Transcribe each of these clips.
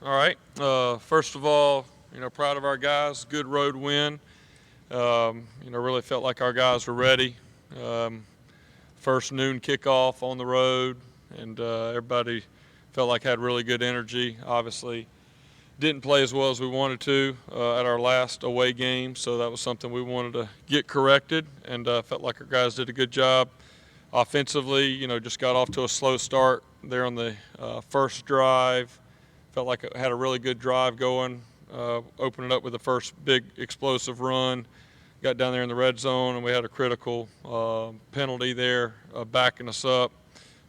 All right. First of all, proud of our guys. Good road win. Really felt like our guys were ready. Um, First noon kickoff on the road, and everybody felt like had really good energy. Obviously, didn't play as well as we wanted to at our last away game, so that was something we wanted to get corrected, and felt like our guys did a good job. Offensively, just got off to a slow start there on the first drive. Felt like it had a really good drive going, opening up with the first big explosive run. Got down there in the red zone, and we had a critical penalty there backing us up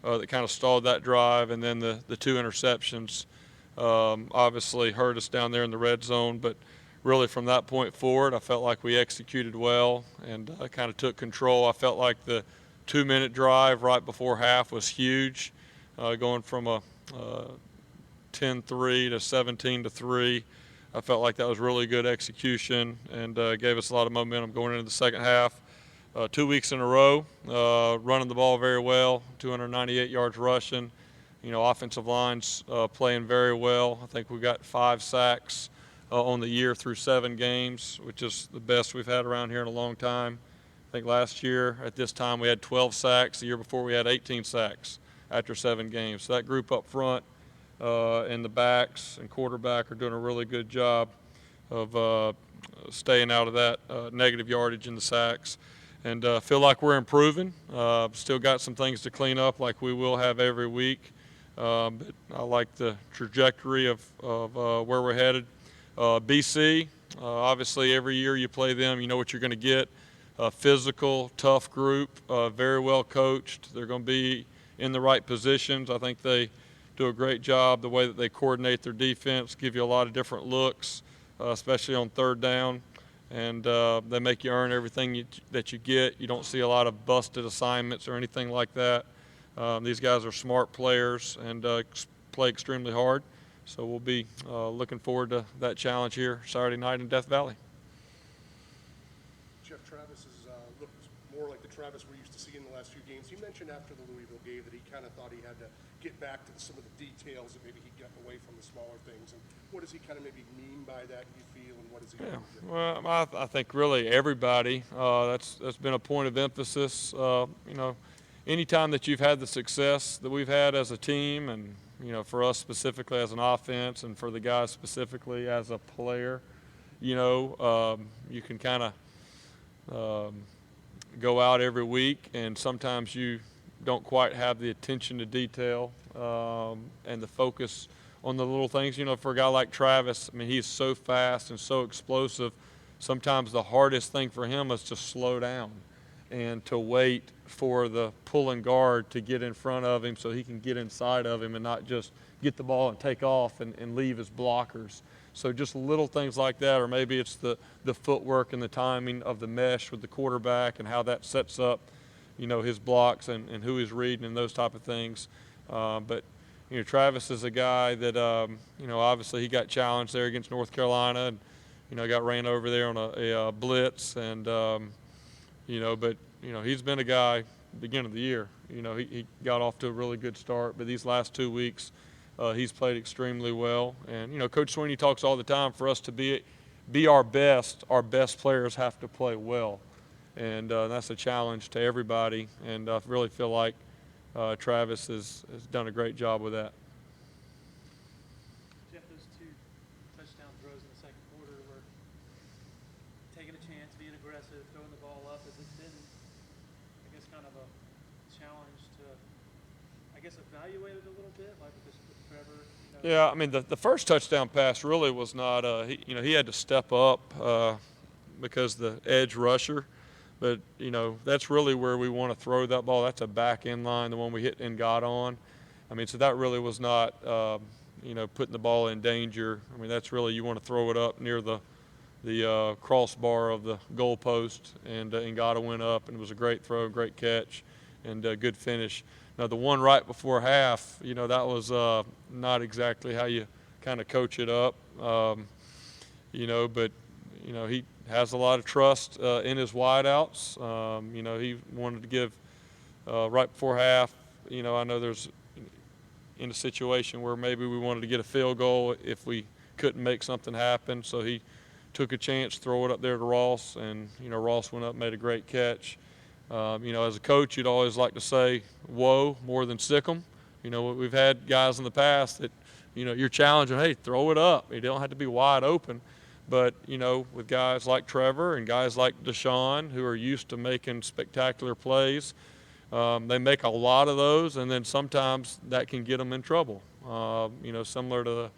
that kind of stalled that drive. And then the two interceptions obviously hurt us down there in the red zone. But really from that point forward, I felt like we executed well and kind of took control. I felt like the 2-minute drive right before half was huge, going from a 10-3 to 17-3. I felt like that was really good execution and gave us a lot of momentum going into the second half. 2 weeks in a row, running the ball very well, 298 yards rushing. Offensive line's playing very well. I think we got 5 sacks on the year through 7 games, which is the best we've had around here in a long time. I think last year at this time we had 12 sacks. The year before we had 18 sacks after 7 games. So that group up front and the backs and quarterback are doing a really good job of staying out of that negative yardage in the sacks. And feel like we're improving. Still got some things to clean up like we will have every week. But I like the trajectory of where we're headed. BC, obviously every year you play them, you know what you're going to get. A physical, tough group, very well coached. They're going to be in the right positions. I think they do a great job the way that they coordinate their defense, give you a lot of different looks, especially on third down. And they make you earn everything that you get. You don't see a lot of busted assignments or anything like that. These guys are smart players and play extremely hard. So we'll be looking forward to that challenge here Saturday night in Death Valley. Jeff, Travis has looked more like the Travis we're used to seeing in the last few games. You mentioned after the Louisville game that he kind of thought he had to get back to some of the details that maybe he'd gotten away from the smaller things. And what does he kind of maybe mean by that, you feel, and what does he do? Well, I think really everybody, that's been a point of emphasis. Anytime that you've had the success that we've had as a team and, for us specifically as an offense and for the guys specifically as a player, you can kind of go out every week and sometimes you don't quite have the attention to detail and the focus on the little things. For a guy like Travis, he's so fast and so explosive. Sometimes the hardest thing for him is to slow down and to wait for the pulling guard to get in front of him so he can get inside of him and not just get the ball and take off and leave his blockers. So just little things like that, or maybe it's the footwork and the timing of the mesh with the quarterback and how that sets up his blocks and who he's reading and those type of things. But Travis is a guy that, obviously he got challenged there against North Carolina and, got ran over there on a blitz. And, but, he's been a guy beginning of the year. He got off to a really good start. But these last 2 weeks, he's played extremely well. And, Coach Sweeney talks all the time for us to be our best players have to play well. And that's a challenge to everybody, and I really feel like Travis has done a great job with that. Jeff, those 2 touchdown throws in the second quarter were taking a chance, being aggressive, throwing the ball up. Has it been, kind of a challenge to, evaluate it a little bit, like with Trevor? Yeah, the first touchdown pass really was not, he had to step up because the edge rusher. But, that's really where we want to throw that ball. That's a back end line, the one we hit and got on. So that really was not, putting the ball in danger. That's really, you want to throw it up near the crossbar of the goal post, and Ngata went up, and it was a great throw, great catch, and a good finish. Now, the one right before half, that was not exactly how you kind of coach it up, but, he has a lot of trust in his wideouts. He wanted to give right before half. I know in a situation where maybe we wanted to get a field goal if we couldn't make something happen. So he took a chance, throw it up there to Ross, and Ross went up, made a great catch. As a coach, you'd always like to say whoa more than sick 'em. We've had guys in the past that you're challenging, hey, throw it up. You don't have to be wide open. But, with guys like Trevor and guys like Deshaun who are used to making spectacular plays, they make a lot of those, and then sometimes that can get them in trouble. Similar to the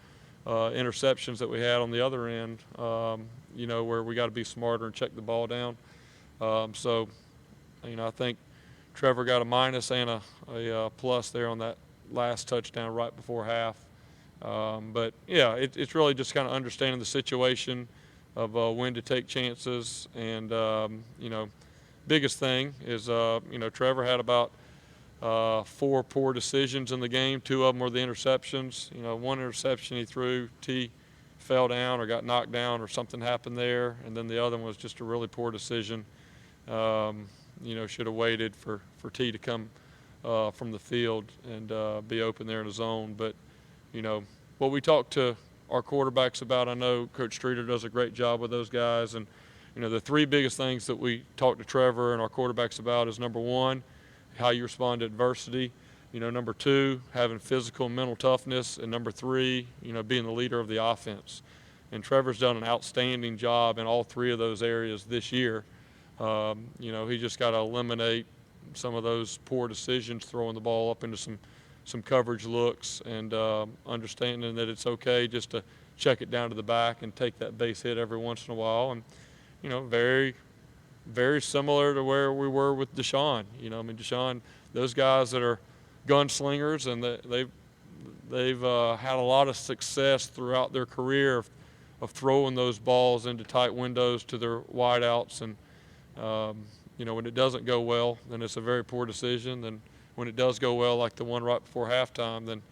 interceptions that we had on the other end, where we got to be smarter and check the ball down. I think Trevor got a minus and a plus there on that last touchdown right before half. But yeah, it's really just kind of understanding the situation of when to take chances. And, biggest thing is, Trevor had about 4 poor decisions in the game. 2 of them were the interceptions. One interception he threw, T fell down or got knocked down or something happened there. And then the other one was just a really poor decision. Should have waited for T to come from the field and be open there in the zone. But, what we talk to our quarterbacks about, I know Coach Streeter does a great job with those guys. And, the 3 biggest things that we talk to Trevor and our quarterbacks about is, number 1, how you respond to adversity. Number 2, having physical and mental toughness. And number 3, being the leader of the offense. And Trevor's done an outstanding job in all 3 of those areas this year. He just got to eliminate some of those poor decisions, throwing the ball up into some coverage looks, and understanding that it's okay just to check it down to the back and take that base hit every once in a while. And, very, very similar to where we were with Deshaun. Deshaun, those guys that are gunslingers, and they've had a lot of success throughout their career of throwing those balls into tight windows to their wideouts. And, when it doesn't go well, then it's a very poor decision. Then when it does go well, like the one right before halftime, then,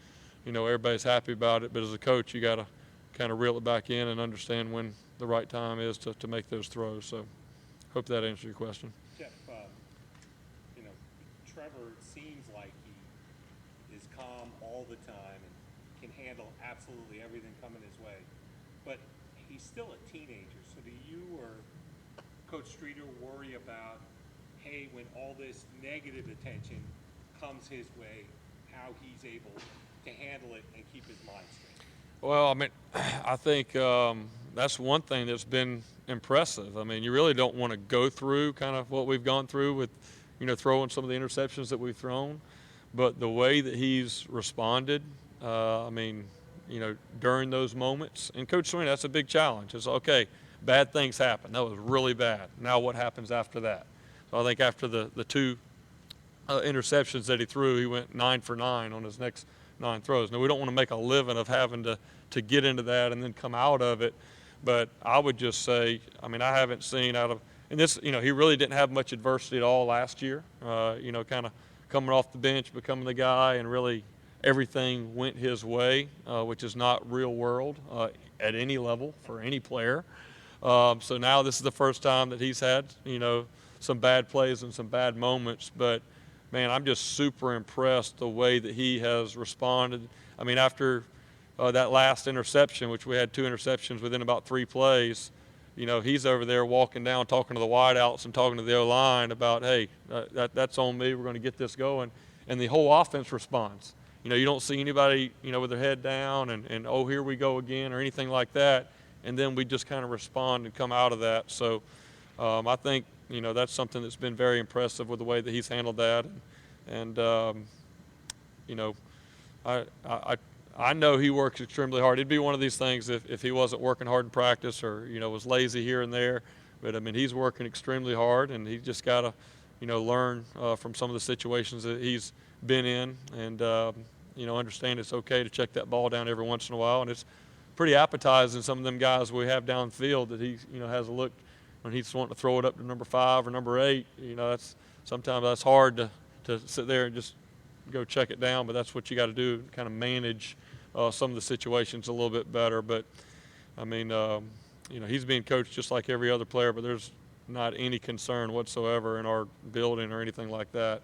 everybody's happy about it. But as a coach, you got to kind of reel it back in and understand when the right time is to make those throws. So hope that answers your question. Jeff, Trevor seems like he is calm all the time and can handle absolutely everything coming his way. But he's still a teenager. So do you or Coach Streeter worry about, hey, when all this negative attention comes his way, how he's able to handle it and keep his mind straight? Well, I think that's one thing that's been impressive. You really don't want to go through kind of what we've gone through with, throwing some of the interceptions that we've thrown. But the way that he's responded, during those moments, and Coach Sweeney, that's a big challenge. It's okay, bad things happen. That was really bad. Now what happens after that? So I think after the 2 interceptions that he threw, he went 9 for 9 on his next 9 throws. Now, we don't want to make a living of having to get into that and then come out of it. But I would just say, I haven't seen out of – and this, he really didn't have much adversity at all last year, kind of coming off the bench, becoming the guy, and really everything went his way, which is not real world at any level for any player. So now this is the first time that he's had, some bad plays and some bad moments. But, man, I'm just super impressed the way that he has responded. After that last interception, which we had 2 interceptions within about 3 plays, he's over there walking down, talking to the wideouts and talking to the O-line about, hey, that's on me. We're going to get this going. And the whole offense responds. You don't see anybody, with their head down and oh, here we go again or anything like that. And then we just kind of respond and come out of that. So I think, that's something that's been very impressive with the way that he's handled that. And I know he works extremely hard. It'd be one of these things if he wasn't working hard in practice or, was lazy here and there. But, he's working extremely hard, and he just got to, learn from some of the situations that he's been in and, understand it's okay to check that ball down every once in a while. And it's pretty appetizing, some of them guys we have downfield that he, has a look when he's wanting to throw it up to number 5 or number 8. Sometimes that's hard to sit there and just go check it down, but that's what you got to do, kind of manage some of the situations a little bit better. But he's being coached just like every other player, but there's not any concern whatsoever in our building or anything like that.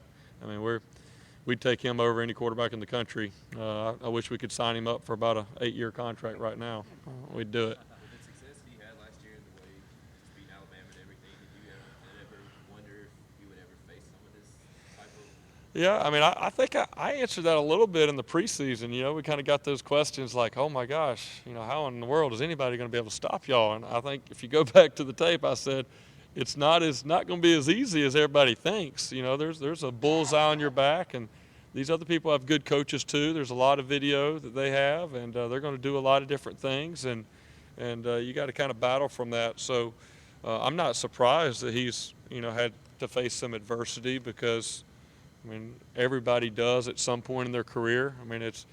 we'd take him over any quarterback in the country. I wish we could sign him up for about an 8-year contract right now. We'd do it. With the success that he had last year in the way, just beating Alabama and everything, did you ever wonder if you would ever face some of this type of? Yeah, I mean, I think I answered that a little bit in the preseason. You know, we kind of got those questions like, oh my gosh, you know, how in the world is anybody going to be able to stop y'all? And I think if you go back to the tape, I said, it's not going to be as easy as everybody thinks. You know, there's a bullseye on your back, and these other people have good coaches too. There's a lot of video that they have, and they're going to do a lot of different things, and you got to kind of battle from that. So I'm not surprised that he's, you know, had to face some adversity because, I mean, everybody does at some point in their career. I mean, it's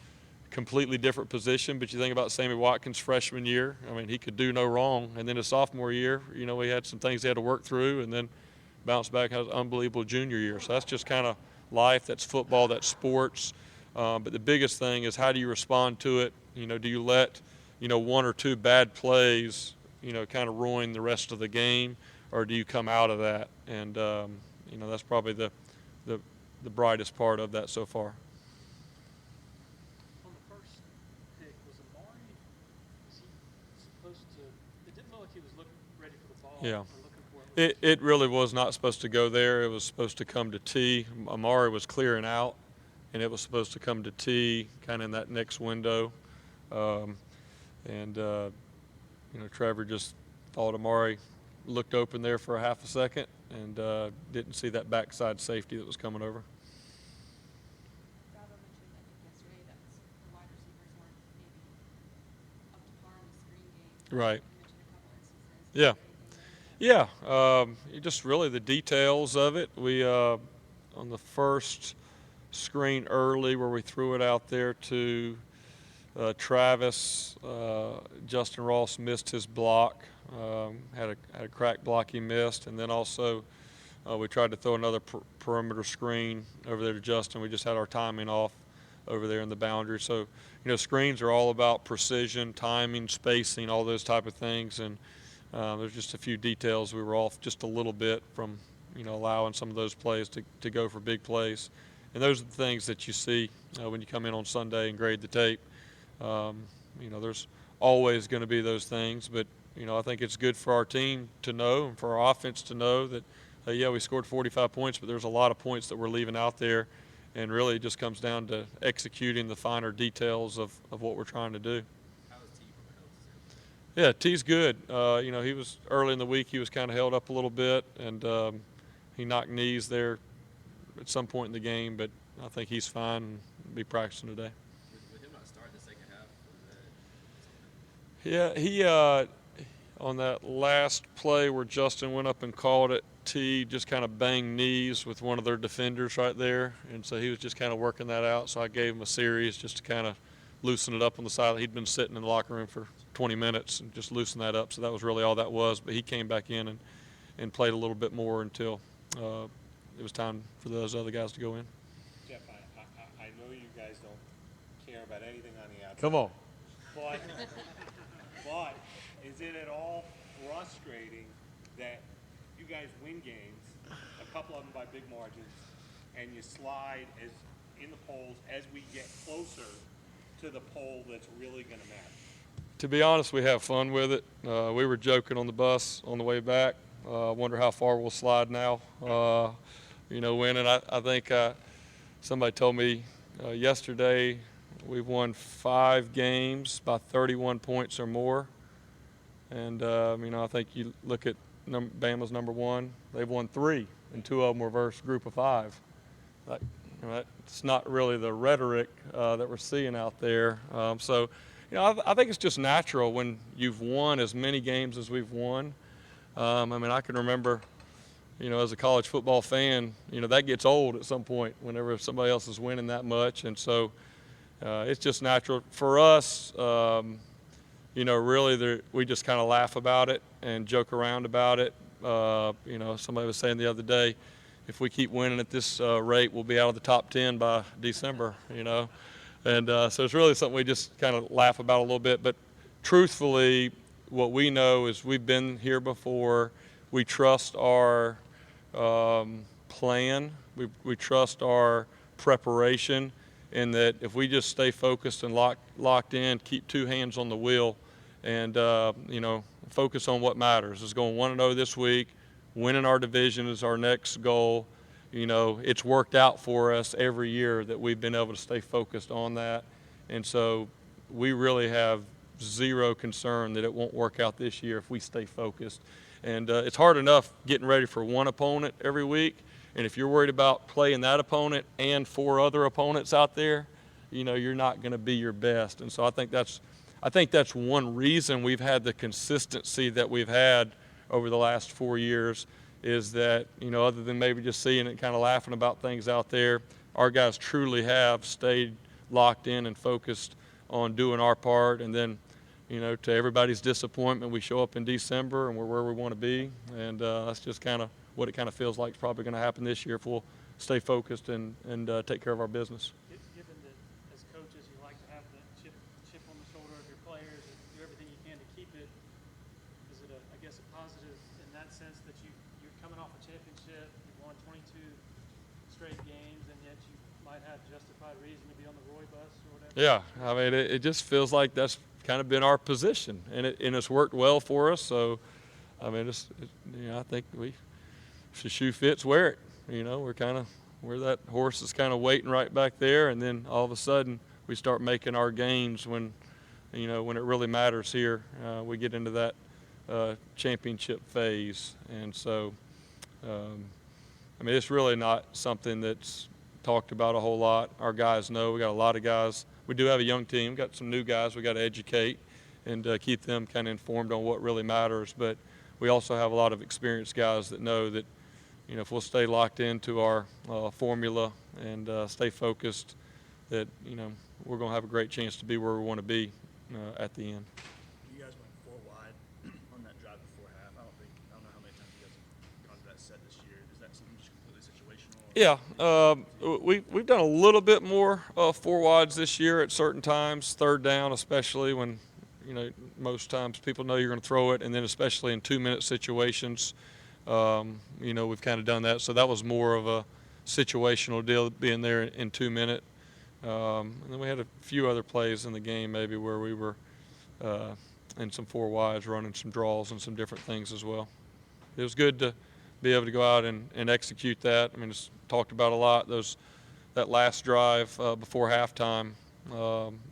a completely different position, but you think about Sammy Watkins' freshman year. I mean, he could do no wrong. And then his sophomore year, you know, he had some things he had to work through and then bounced back and had an unbelievable junior year. So that's just kind of life. That's football. That's sports. But the biggest thing is how do you respond to it? You know, do you let, you know, 1 or 2 bad plays, you know, kind of ruin the rest of the game, or do you come out of that? And, you know, that's probably the brightest part of that so far. On the first pick, was Amari, was he supposed to, it didn't look like he was ready for the ball. Yeah. Or looking for it. It really was not supposed to go there. It was supposed to come to T. Amari was clearing out, and it was supposed to come to T kind of in that next window. You know, Trevor just thought Amari looked open there for a half a second and didn't see that backside safety that was coming over. Bravo mentioned, I think yesterday, that the wide receivers weren't maybe up to par in the screen game. Right. You mentioned a couple instances. Yeah, just really the details of it. We on the first screen early where we threw it out there to Travis, Justin Ross missed his block, had a crack block he missed, and then also we tried to throw another perimeter screen over there to Justin. We just had our timing off over there in the boundary. So, you know, screens are all about precision, timing, spacing, all those type of things, and there's just a few details we were off just a little bit from, you know, allowing some of those plays to go for big plays. And those are the things that you see when you come in on Sunday and grade the tape. You know, there's always going to be those things, but, you know, I think it's good for our team to know and for our offense to know that, yeah, we scored 45 points, but there's a lot of points that we're leaving out there, and really it just comes down to executing the finer details of what we're trying to do. How is T from a health standpoint? Yeah, T's good. You know, he was early in the week, he was kind of held up a little bit, and he knocked knees there at some point in the game, but I think he's fine and be practicing today. With him not starting the second half, was that something? Yeah, he on that last play where Justin went up and called it, T just kind of banged knees with one of their defenders right there, and so he was just kind of working that out. So I gave him a series just to kind of loosen it up on the side. He'd been sitting in the locker room for 20 minutes and just loosen that up. So that was really all that was. But he came back in and played a little bit more until it was time for those other guys to go in. Jeff, I know you guys don't care about anything on the outside. Come on. But is it at all frustrating that you guys win games, a couple of them by big margins, and you slide as in the polls as we get closer to the poll that's really going to matter? To be honest, we have fun with it. We were joking on the bus on the way back. Wonder how far we'll slide now. You know, winning. I think somebody told me yesterday we've won 5 games by 31 points or more. And, you know, I think you look at Bama's number 1. They've won 3, and 2 of them were versus group of 5. Like, you know, it's not really the rhetoric that we're seeing out there. So, you know, I think it's just natural when you've won as many games as we've won. I mean, I can remember, you know, as a college football fan, you know, that gets old at some point whenever somebody else is winning that much. And so it's just natural. For us, you know, really we just kind of laugh about it and joke around about it. You know, somebody was saying the other day, if we keep winning at this rate, we'll be out of the top 10 by December, you know. And so it's really something we just kind of laugh about a little bit. But truthfully, what we know is we've been here before. We trust our plan. We trust our preparation, and that if we just stay focused and locked in, keep two hands on the wheel, and focus on what matters. Is going 1-0 this week, winning our division is our next goal. It's worked out for us every year that we've been able to stay focused on that, and so we really have zero concern that it won't work out this year if we stay focused. And it's hard enough getting ready for one opponent every week, and if you're worried about playing that opponent and 4 other opponents out there, you're not going to be your best. And so I think that's one reason we've had the consistency that we've had over the last 4 years, is that, other than maybe just seeing it, kind of laughing about things out there, our guys truly have stayed locked in and focused on doing our part. And then, to everybody's disappointment, we show up in December and we're where we want to be. And that's just kind of what it kind of feels like is probably going to happen this year if we'll stay focused and take care of our business. Given that as coaches you like to have the chip on the shoulder of your players and do everything you can to keep it, is it I guess a positive in that sense that you're coming off a championship, you've won 22 straight games, and yet you might have justified reason to be on the Roy bus or whatever? Yeah, I mean, it just feels like that's kind of been our position, and it's worked well for us. So, I mean, I think if the shoe fits, wear it. We're that horse is kind of waiting right back there, and then all of a sudden we start making our gains when it really matters here. We get into that championship phase, and so I mean, it's really not something that's talked about a whole lot. Our guys know. We got a lot of guys. We do have a young team. Got some new guys we got to educate and keep them kind of informed on what really matters. But we also have a lot of experienced guys that know that, if we'll stay locked into our formula and stay focused, that, we're going to have a great chance to be where we want to be at the end. You guys went 4 wide on that drive before half. I don't know how many times you guys have gone to that set this year. Is that something just completely situational? Yeah, we've done a little bit more 4 wides this year at certain times, third down especially, when most times people know you're going to throw it, and then especially in 2-minute situations, we've kind of done that. So that was more of a situational deal, being there in 2-minute. And then we had a few other plays in the game maybe where we were in some 4 wides, running some draws and some different things as well. It was good to be able to go out and execute that. I mean, it's talked about a lot. That last drive before halftime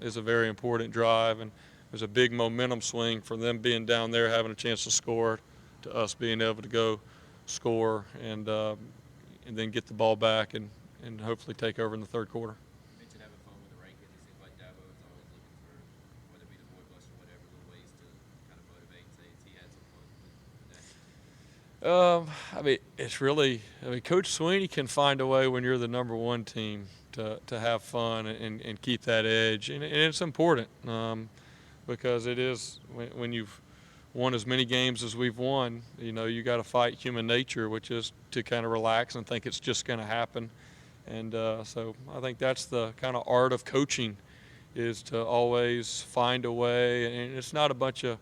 is a very important drive, and there's a big momentum swing for them being down there, having a chance to score, to us being able to go score and then get the ball back and hopefully take over in the third quarter. You mentioned having fun with the rankings. It seems like Dabo is always looking for, whether it be the boy bus or whatever, little ways to kind of motivate and say he had some fun with that. I mean, it's really, Coach Sweeney can find a way when you're the number 1 team to have fun and keep that edge. And it's important because it is, when you've won as many games as we've won, you got to fight human nature, which is to kind of relax and think it's just going to happen. And so I think that's the kind of art of coaching, is to always find a way. And it's not a bunch of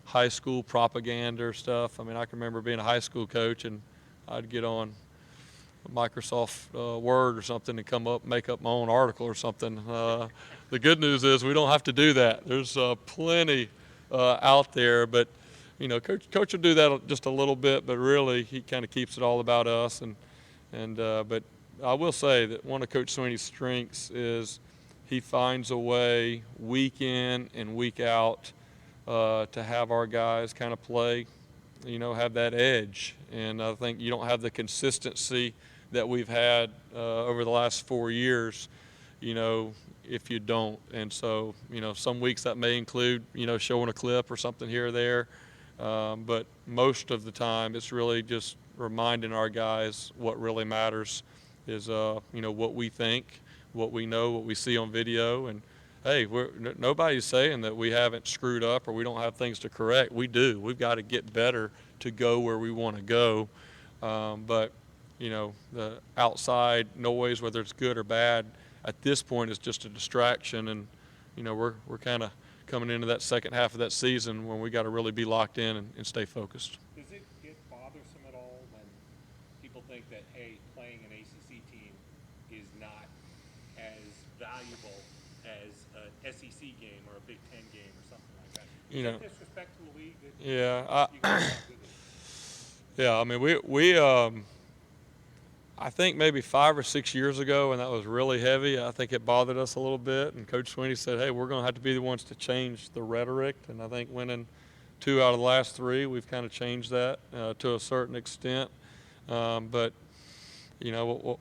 high school propaganda or stuff. I mean, I can remember being a high school coach, and I'd get on Microsoft Word or something and make up my own article or something. The good news is we don't have to do that. There's plenty out there, but coach will do that just a little bit, but really he kind of keeps it all about us. But I will say that one of Coach Sweeney's strengths is he finds a way week in and week out to have our guys kind of play, have that edge. And I think you don't have the consistency that we've had over the last 4 years, if you don't. And so, some weeks that may include, showing a clip or something here or there. But most of the time it's really just reminding our guys what really matters is, what we think, what we know, what we see on video. And hey, nobody's saying that we haven't screwed up or we don't have things to correct. We do. We've got to get better to go where we want to go. But the outside noise, whether it's good or bad, at this point is just a distraction. And we're kind of coming into that second half of that season when we got to really be locked in and stay focused. Does it get bothersome at all when people think that, hey, playing an ACC team is not SEC game or a Big Ten game or something like that. You know, Disrespect to the league. yeah, You guys are good at it. yeah. I mean, we I think maybe 5 or 6 years ago, when that was really heavy, I think it bothered us a little bit. And Coach Sweeney said, "Hey, we're going to have to be the ones to change the rhetoric." And I think winning 2 out of the last 3, we've kind of changed that to a certain extent. But you know,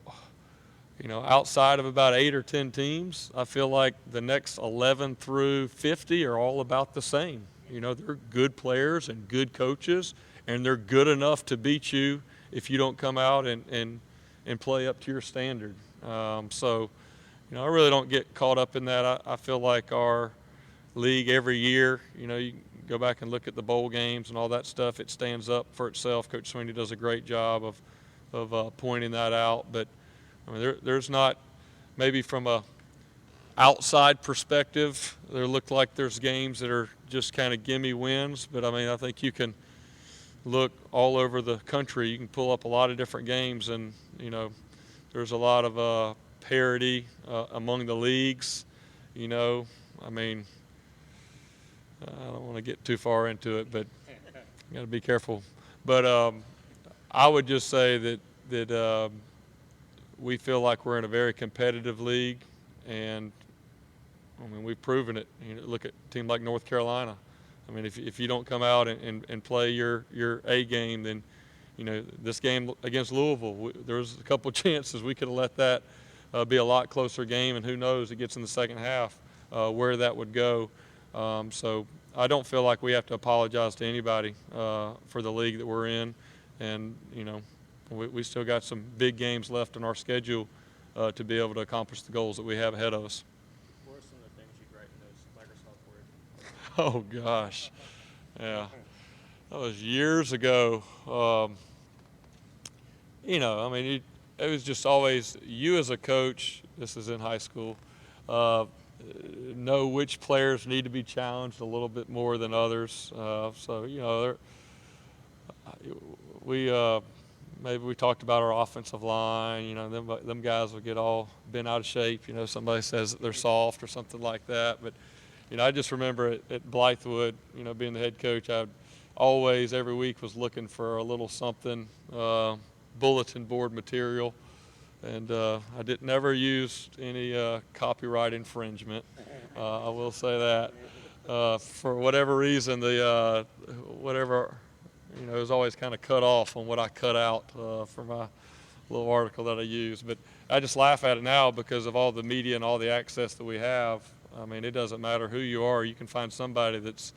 outside of about 8 or 10 teams, I feel like the next 11 through 50 are all about the same. You know, they're good players and good coaches, and they're good enough to beat you if you don't come out and play up to your standard. So, you know, I really don't get caught up in that. I feel like our league every year, you know, you can go back and look at the bowl games and all that stuff. It stands up for itself. Coach Sweeney does a great job of pointing that out. But, I mean, there's not, maybe from a outside perspective, there look like there's games that are just kind of gimme wins. But, I mean, I think you can look all over the country. You can pull up a lot of different games, and you know, there's a lot of parity among the leagues. You know, I mean, I don't want to get too far into it, but you got to be careful. But I would just say that we feel like we're in a very competitive league, and I mean, we've proven it. You know, look at a team like North Carolina. I mean, if you don't come out and play your A game, then, you know, this game against Louisville, there was a couple chances we could have let that be a lot closer game, and who knows, it gets in the second half where that would go. So I don't feel like we have to apologize to anybody for the league that we're in, and, you know, we still got some big games left in our schedule to be able to accomplish the goals that we have ahead of us. What are some of the things you'd write in those Microsoft words? Oh gosh, yeah, that was years ago. You know, I mean, it was just always you as a coach. This is in high school. Know which players need to be challenged a little bit more than others. So you know, maybe we talked about our offensive line. You know, them guys will get all bent out of shape. You know, somebody says that they're soft or something like that, but. You know, I just remember at Blythewood, you know, being the head coach, I always, every week, was looking for a little something, bulletin board material. And I never used any copyright infringement. I will say that. For whatever reason, whatever, you know, it was always kind of cut off on what I cut out for my little article that I used. But I just laugh at it now because of all the media and all the access that we have. I mean, it doesn't matter who you are. You can find somebody that's,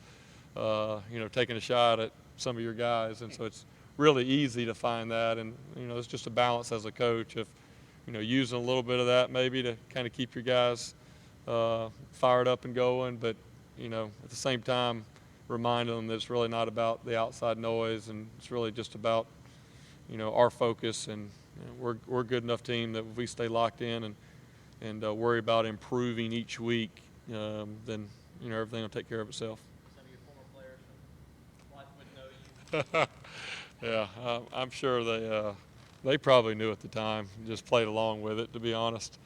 you know, taking a shot at some of your guys. And so it's really easy to find that. And, you know, it's just a balance as a coach of, you know, using a little bit of that maybe to kind of keep your guys fired up and going. But, you know, at the same time, reminding them that it's really not about the outside noise, and it's really just about, you know, our focus. And you know, we're a good enough team that if we stay locked in and worry about improving each week, then, you know, everything will take care of itself. Some of your former players from life would know you. Yeah, I'm sure they probably knew at the time, just played along with it, to be honest.